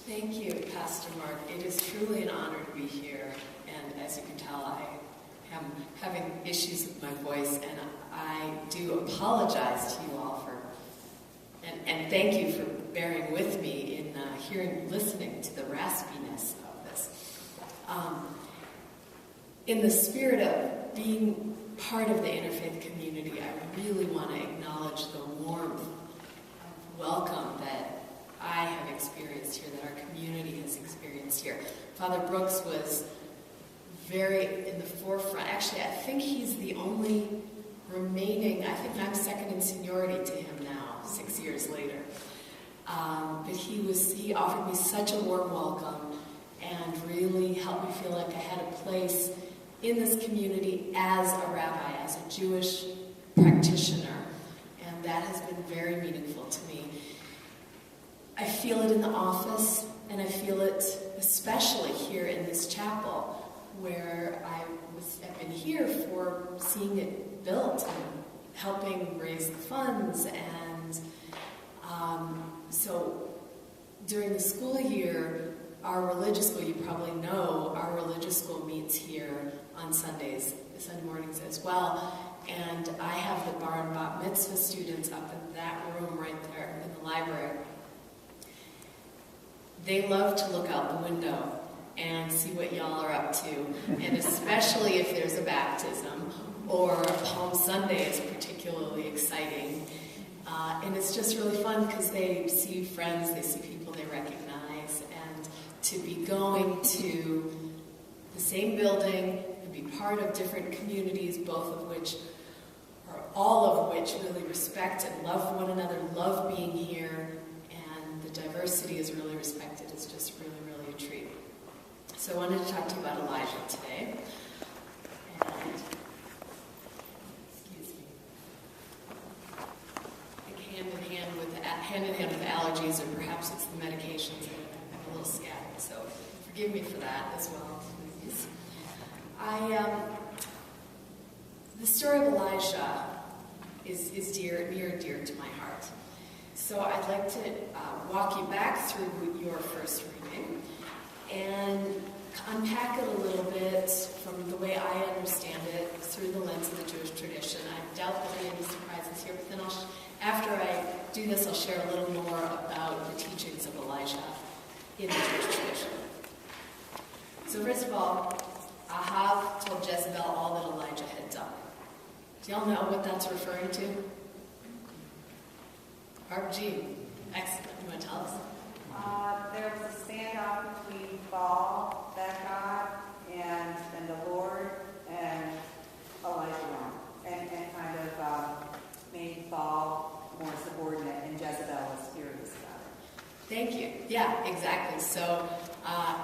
Thank you, Pastor Mark. It is truly an honor to be here. And as you can tell, I am having issues with my voice, and I do apologize to you all and thank you for bearing with me in listening to the raspiness of this. In the spirit of being part of the interfaith community, I really want to acknowledge the warmth of welcome that I have experienced here, that our community has experienced here. Father Brooks was very in the forefront. Actually, I think he's the only remaining, I think I'm second in seniority to him now, 6 years later. But he offered me such a warm welcome and really helped me feel like I had a place in this community as a rabbi, as a Jewish practitioner. And that has been very meaningful to me. I feel it in the office, and I feel it especially here in this chapel, where I've been here for seeing it built and helping raise the funds. And so during the school year, our religious school, you probably know, our religious school meets here on Sunday mornings as well. And I have the bar and bat mitzvah students up in that room right there in the library. They love to look out the window and see what y'all are up to, and especially if there's a baptism or Palm Sunday is particularly exciting. And it's just really fun because they see friends, they see people they recognize, and to be going to the same building and be part of different communities, all of which really respect and love one another, love being here, and the diversity is really respected. It's just really, really a treat. So I wanted to talk to you about Elijah today. And, excuse me. I think hand in hand with allergies, or perhaps it's the medications. I'm a little scattered, so forgive me for that as well, please. The story of Elijah is near and dear to my heart. So I'd like to walk you back through your first reading and unpack it a little bit from the way I understand it through the lens of the Jewish tradition. I doubt there'll be any surprises here, but then after I do this, I'll share a little more about the teachings of Elijah in the Jewish tradition. So first of all, Ahab told Jezebel all that Elijah had done. Do y'all know what that's referring to? RG, excellent. You want to tell us? There was a standoff between Vail, that god, and the Lord, and Elijah, and kind of made Vail more subordinate, and Jezebel was furious about it. Thank you. Yeah, exactly. So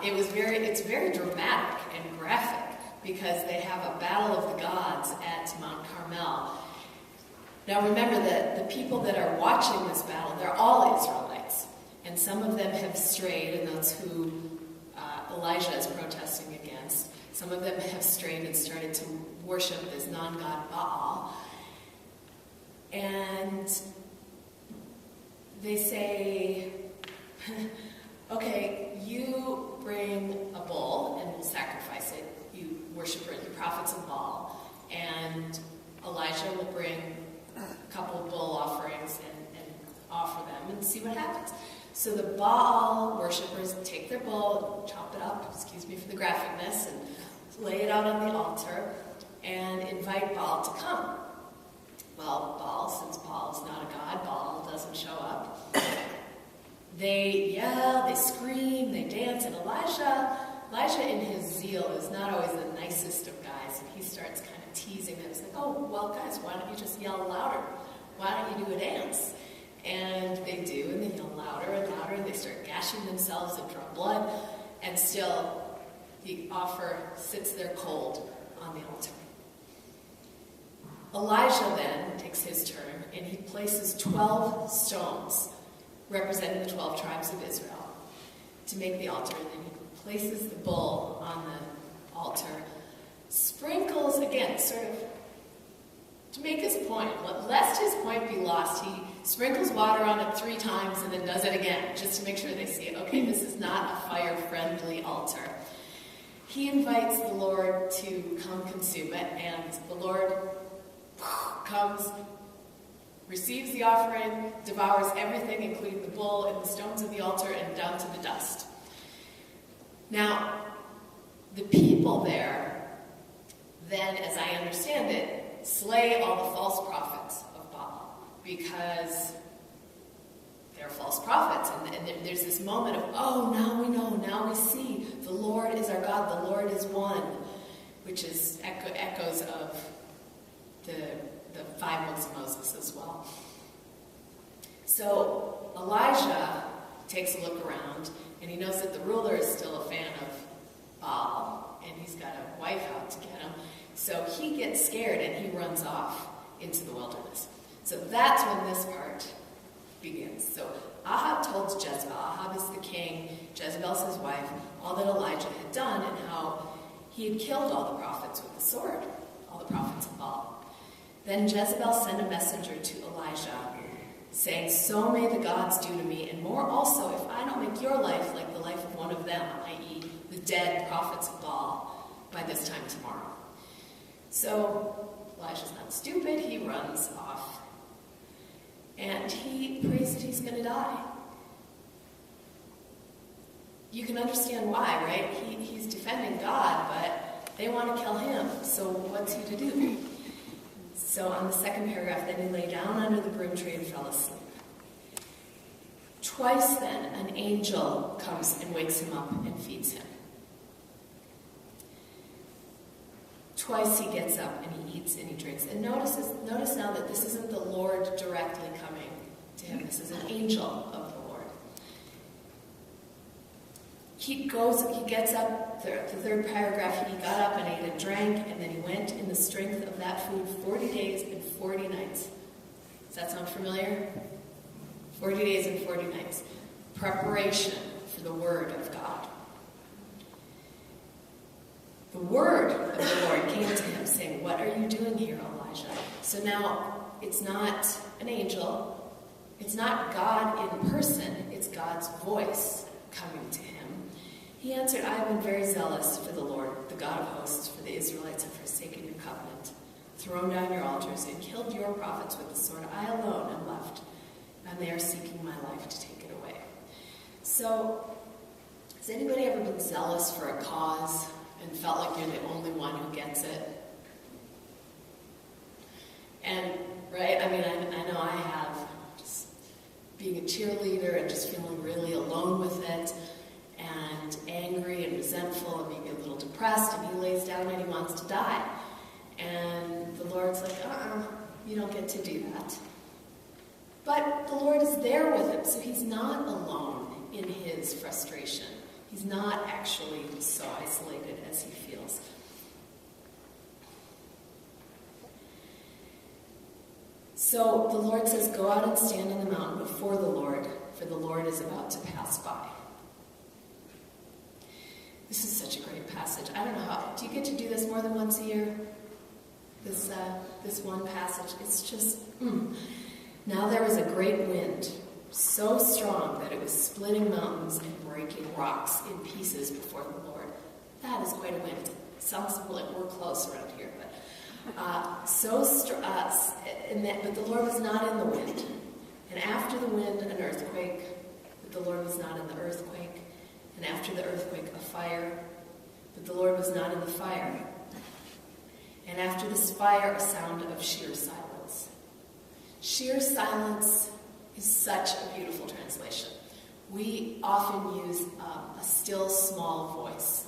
it's very dramatic and graphic because they have a battle of the gods at Mount Carmel. Now remember that the people that are watching this battle, they're all Israelites. And some of them have strayed, and that's who Elijah is protesting against. Some of them have strayed and started to worship this non-god Baal. And they say, okay, you bring a bull and we'll sacrifice it. You worship the prophets of Baal. And Elijah will bring a couple of bull offerings and offer them and see what happens. So the Baal worshippers take their bull, chop it up, excuse me for the graphicness, and lay it out on the altar and invite Baal to come. Well, Baal, since Baal is not a god, Baal doesn't show up. They yell, they scream, they dance, and Elijah in his zeal is not always the nicest of guys, and he starts kind of teasing them. He's like, oh, well, guys, why don't you just yell louder? Why don't you do a dance? And they do, and they yell louder and louder, and they start gashing themselves and draw blood, and still the offer sits there cold on the altar. Elijah then takes his turn, and he places 12 stones representing the 12 tribes of Israel to make the altar, and then he places the bull on the altar, sprinkles, again, sort of to make his point, lest his point be lost, he sprinkles water on it 3 times and then does it again, just to make sure they see it. Okay, right? This is not a fire-friendly altar. He invites the Lord to come consume it, and the Lord comes, receives the offering, devours everything, including the bull and the stones of the altar, and down to the dust. Now, the people there, then, as I understand it, slay all the false prophets of Baal, because they're false prophets, and there's this moment of, oh, now we know, now we see, the Lord is our God, the Lord is one, which is echoes of the 5 books of Moses as well. So Elijah takes a look around, and he knows that the ruler is still a fan of Baal, and he's got a wife out to get him. So he gets scared, and he runs off into the wilderness. So that's when this part begins. So Ahab told Jezebel, Ahab is the king, Jezebel's his wife, all that Elijah had done, and how he had killed all the prophets with the sword, all the prophets of Baal. Then Jezebel sent a messenger to Elijah, saying, so may the gods do to me, and more also, if I don't make your life like the life of one of them, i.e. the dead prophets of Baal, by this time tomorrow. So Elijah's not stupid, he runs off. And he prays that he's going to die. You can understand why, right? He's defending God, but they want to kill him. So what's he to do? So on the second paragraph, then he lay down under the broom tree and fell asleep. Twice then, an angel comes and wakes him up and feeds him. Twice he gets up and he eats and he drinks. And notice now that this isn't the Lord directly coming to him. This is an angel of the Lord. He gets up, the third paragraph, he got up and ate and drank, and then he went in the strength of that food 40 days and 40 nights. Does that sound familiar? 40 days and 40 nights. Preparation for the word of God. The word of the Lord came to him saying, what are you doing here, Elijah? So now it's not an angel. It's not God in person. It's God's voice coming to him. He answered, I have been very zealous for the Lord, the God of hosts, for the Israelites have forsaken your covenant, thrown down your altars, and killed your prophets with the sword. I alone am left, and they are seeking my life to take it away. So, has anybody ever been zealous for a cause and felt like you're the only one who gets it? And, right, I mean, I know I have, just being a cheerleader and just feeling really alone with it, and angry and resentful and maybe a little depressed, and he lays down and he wants to die. And the Lord's like, you don't get to do that. But the Lord is there with him, so he's not alone in his frustration. He's not actually so isolated as he feels. So the Lord says, go out and stand on the mountain before the Lord, for the Lord is about to pass by. This is such a great passage. I don't know how, do you get to do this more than once a year? This one passage, it's just, Now there was a great wind, so strong that it was splitting mountains and breaking rocks in pieces before the Lord. That is quite a wind. It sounds like we're close around here, but so strong. But the Lord was not in the wind. And after the wind, an earthquake. But the Lord was not in the earthquake. And after the earthquake, a fire. But the Lord was not in the fire. And after this fire, a sound of sheer silence. Sheer silence is such a beautiful translation. We often use a still small voice.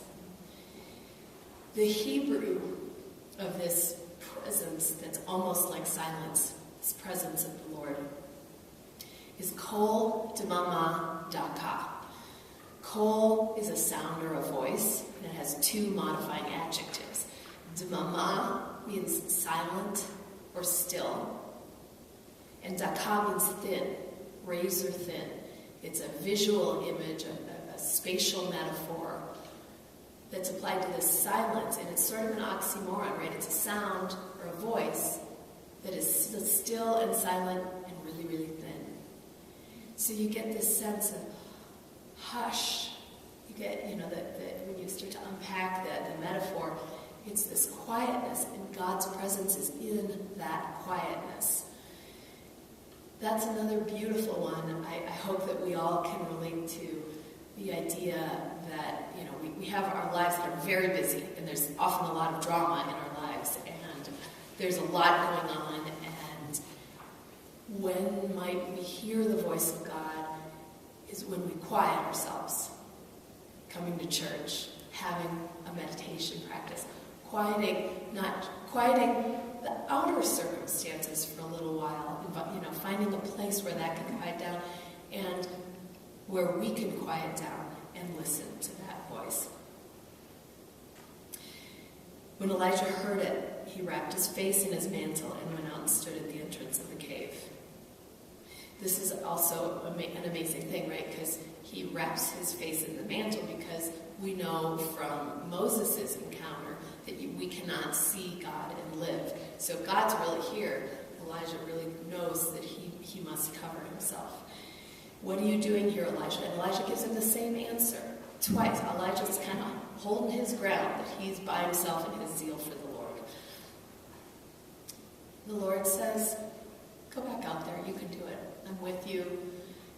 The Hebrew of this presence that's almost like silence, this presence of the Lord, is kol demama daka. Kol is a sound or a voice, and it has two modifying adjectives. Demama means silent or still, and daka means thin, razor thin. It's a visual image, a spatial metaphor that's applied to this silence, and it's sort of an oxymoron, right? It's a sound or a voice that is still and silent and really, really thin. So you get this sense of, hush. You get, when you start to unpack the metaphor, it's this quietness, and God's presence is in that quietness. That's another beautiful one. I hope that we all can relate to the idea that, we have our lives that are very busy, and there's often a lot of drama in our lives, and there's a lot going on, and when might we hear the voice of God is when we quiet ourselves, coming to church, having a meditation practice, quieting the outer circumstances for a little while, but finding a place where that can quiet down, and where we can quiet down and listen to that voice. When Elijah heard it, he wrapped his face in his mantle and went out and stood at the entrance of the cave. This is also an amazing thing, right? Because he wraps his face in the mantle, because we know from Moses' encounter that we cannot see God and live. So if God's really here, Elijah really knows that he must cover himself. What are you doing here, Elijah? And Elijah gives him the same answer twice. Elijah's kind of holding his ground, that he's by himself in his zeal for the Lord. The Lord says, go back out there, you can do it. I'm with you.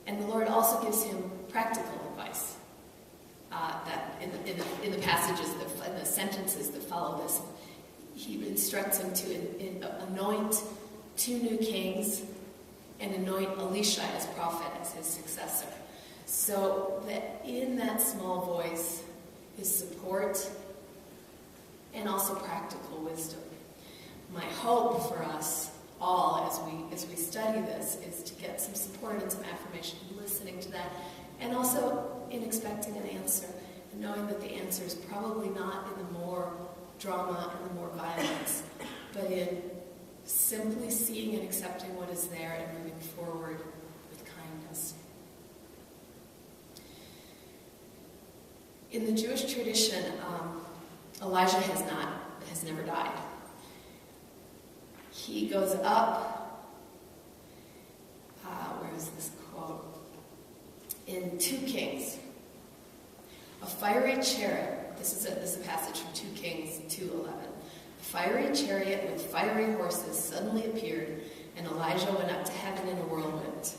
And the Lord also gives him practical advice. That in the passages, in the sentences that follow this, he instructs him to anoint 2 new kings and anoint Elisha as prophet, as his successor. So that in that small voice is support and also practical wisdom. My hope for us all as we study this is to get some support and some affirmation, listening to that, and also in expecting an answer, and knowing that the answer is probably not in the more drama and the more violence, but in simply seeing and accepting what is there and moving forward with kindness. In the Jewish tradition, Elijah has never died. He goes up, where is this quote? In 2 Kings, a fiery chariot, this is a passage from 2 Kings 2:11. A fiery chariot with fiery horses suddenly appeared, and Elijah went up to heaven in a whirlwind.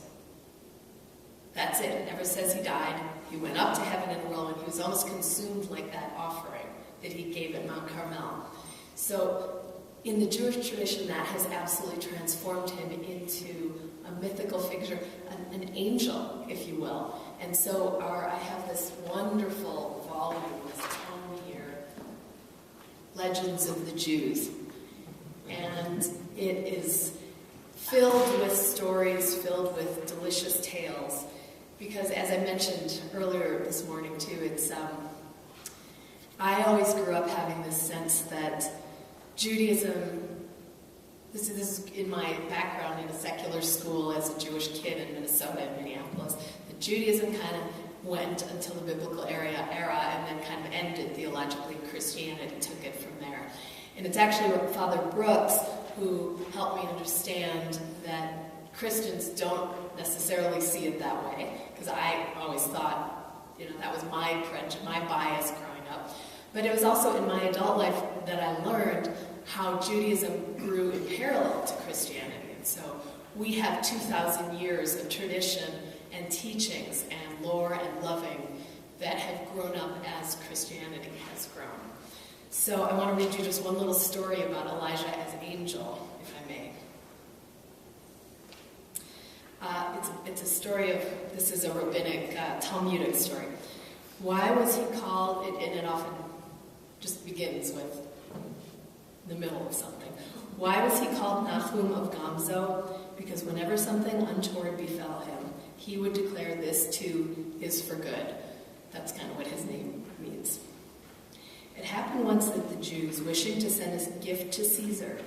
That's it. It never says he died. He went up to heaven in a whirlwind. He was almost consumed like that offering that he gave at Mount Carmel. So in the Jewish tradition, that has absolutely transformed him into a mythical figure, an angel, if you will. And so I have this wonderful volume, this tome here, Legends of the Jews. And it is filled with stories, filled with delicious tales. Because as I mentioned earlier this morning too, it's I always grew up having this sense that Judaism, this is in my background in a secular school as a Jewish kid in Minnesota and Minneapolis, that Judaism kind of went until the biblical era and then kind of ended theologically. Christianity took it from there. And it's actually Father Brooks who helped me understand that Christians don't necessarily see it that way, because I always thought, that was my bias growing up. But it was also in my adult life that I learned how Judaism grew in parallel to Christianity. And so we have 2,000 years of tradition and teachings and lore and loving that have grown up as Christianity has grown. So I want to read you just one little story about Elijah as angel, if I may. It's a story of, this is a rabbinic, Talmudic story. Why was he called, and it often just begins with the middle of something. Why was he called Nahum of Gamzo? Because whenever something untoward befell him, he would declare this too is for good. That's kind of what his name means. It happened once that the Jews, wishing to send a gift to Caesar,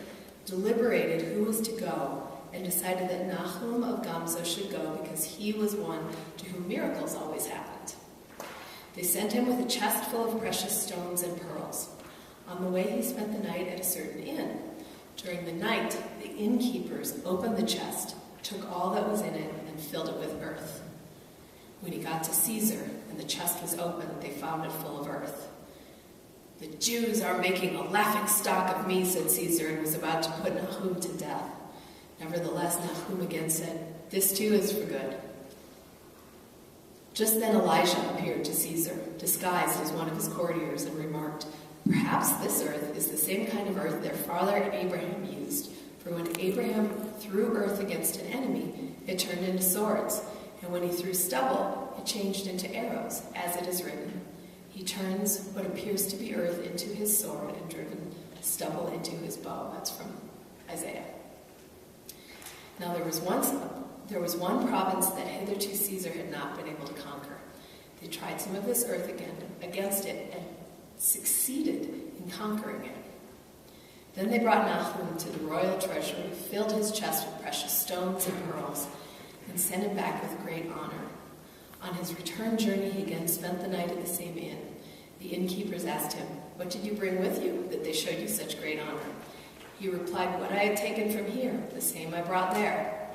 deliberated who was to go and decided that Nahum of Gamzo should go because he was one to whom miracles always happened. They sent him with a chest full of precious stones and pearls. On the way, he spent the night at a certain inn. During the night, the innkeepers opened the chest, took all that was in it, and filled it with earth. When he got to Caesar and the chest was opened, they found it full of earth. "The Jews are making a laughing stock of me," said Caesar, and was about to put Nahum to death. Nevertheless, Nahum again said, "This too is for good." Just then Elijah appeared to Caesar, disguised as one of his courtiers, and remarked, "Perhaps this earth is the same kind of earth their father Abraham used. For when Abraham threw earth against an enemy, it turned into swords, and when he threw stubble, it changed into arrows, as it is written, he turns what appears to be earth into his sword and driven stubble into his bow." That's from Isaiah. Now there was one province that hitherto Caesar had not been able to conquer. They tried some of this earth against it and succeeded in conquering it. Then they brought Nahum to the royal treasury, filled his chest with precious stones and pearls, and sent him back with great honor. On his return journey, he again spent the night at the same inn. The innkeepers asked him, "What did you bring with you, that they showed you such great honor?" He replied, "What I had taken from here, the same I brought there."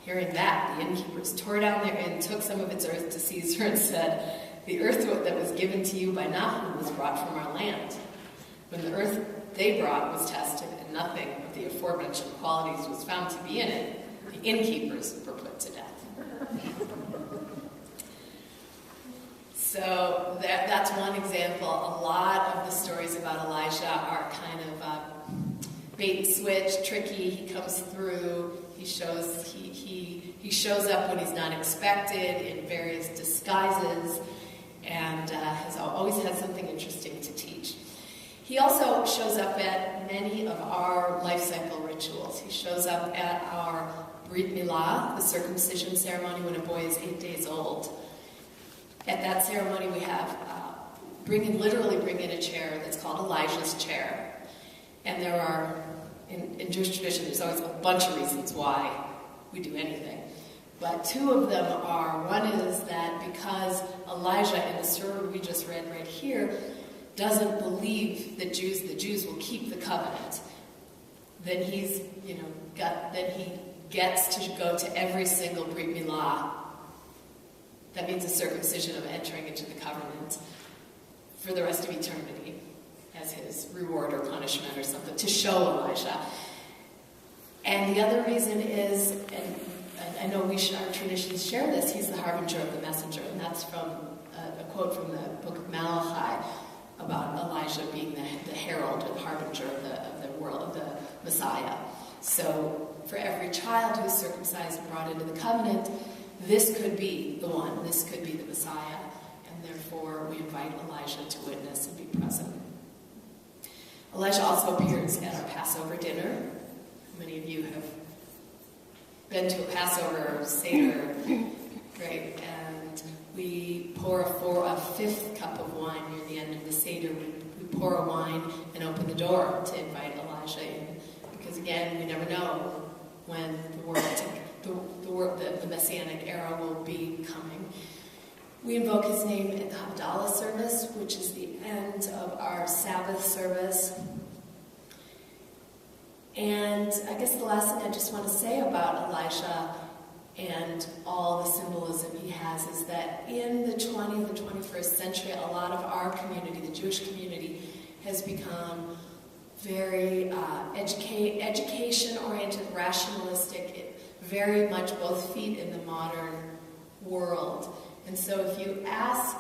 Hearing that, the innkeepers tore down their inn, took some of its earth to Caesar, and said, "The earth that was given to you by Nahum was brought from our land." When the earth they brought was tested, and nothing of the aforementioned qualities was found to be in it, the innkeepers were put to death. So that's one example. A lot of the stories about Elijah are kind of bait and switch, tricky. He comes through. He shows up when he's not expected in various disguises, and has always had something interesting to teach. He also shows up at many of our life cycle rituals. He shows up at our Brit Milah, the circumcision ceremony when a boy is 8 days old. At that ceremony we have literally bring in a chair that's called Elijah's chair. And there are, in Jewish tradition, there's always a bunch of reasons why we do anything. But two of them are, one is that because Elijah, in the story we just read right here, doesn't believe that the Jews will keep the covenant, then he gets to go to every single Brit Milah. That means a circumcision of entering into the covenant for the rest of eternity as his reward or punishment or something, to show Elijah. And the other reason is, and I know our traditions share this, he's the harbinger of the messenger, and that's from a quote from the book of Malachi about Elijah being the herald or the harbinger of the world, of the Messiah. So for every child who's circumcised and brought into the covenant, this could be the one, this could be the Messiah, and therefore we invite Elijah to witness and be present. Elijah also appears at our Passover dinner. Many of you have been to a Passover Seder, right? And we pour a fifth cup of wine near the end of the Seder. We pour a wine and open the door to invite Elijah in, because again, we never know when the Messianic era will be coming. We invoke his name at the Havdalah service, which is the end of our Sabbath service. And I guess the last thing I just want to say about Elijah and all the symbolism he has is that in the 20th and 21st century, a lot of our community, the Jewish community, has become very education-oriented, rationalistic, very much both feet in the modern world. And so if you ask,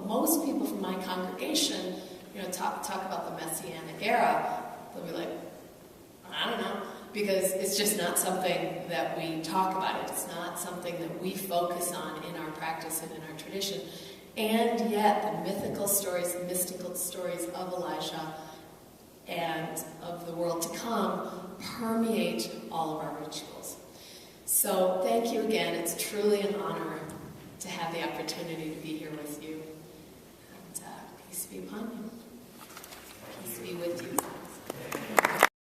most people from my congregation, talk about the Messianic era, they'll be like, I don't know, because it's just not something that we talk about. It's not something that we focus on in our practice and in our tradition. And yet the mystical stories of Elijah and of the world to come permeate all of our rituals. So thank you again. It's truly an honor to have the opportunity to be here with you. And peace be upon you. Peace be with you.